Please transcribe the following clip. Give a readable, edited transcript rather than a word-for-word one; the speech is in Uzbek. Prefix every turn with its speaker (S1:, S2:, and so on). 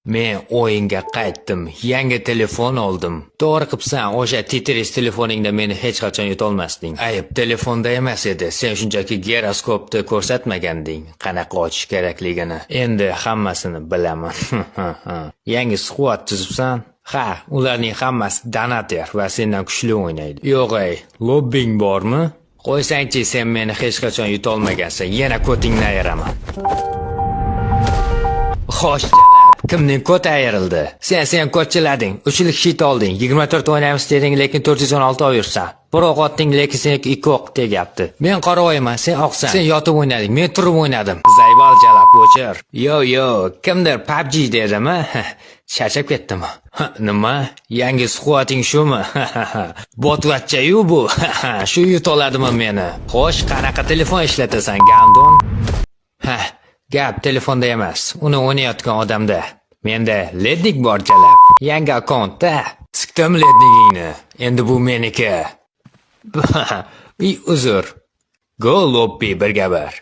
S1: Men o'yinga qaytdim. Yangi telefon oldim. To'g'ri qilibsan, o'sha Tetris telefoningda meni hech qachon yutolmasding. Ayb telefonda emas edi. Sen shunchaki giroskopni ko'rsatmaganding, qanaqa ochish kerakligini. Endi hammasini bilaman. Yangi squad tuzibsan? Ha, ularning hammasi donater va sendan kuchli o'ynaydi. Yo'q, lobbing bormi? Qo'ysangchi, sen meni hech qachon yutolmagansan. Yana ko'tingni ayiraman. Xo'sh, kimning koti ayrildi? Sen ko'chilading, 3 shit olding, 24 o'ynaymiz deding, lekin 416 oyursan. Bir o'q otding, lekin seniki 2 o'q tegapti. Men qora o'yman, sen oqsan. Sen yotib o'ynading, men turib o'ynadim. Zaybal jalab o'chir. Yo, kimdir PUBG dedimi? Charchab ketdimi? Nima? Yangi squating shumi? Botvatcha-yu bu. Shu yutoladimi meni? Xo'sh, qanaqa telefon ishlatasan, Gandon? Gap telefonda emas, uni o'ynayotgan odamda. Menda lednik bor jalab. Yangi akkauntda sikdim lednigingni. Endi bu meniki. Uzr. Go lobby birga bir.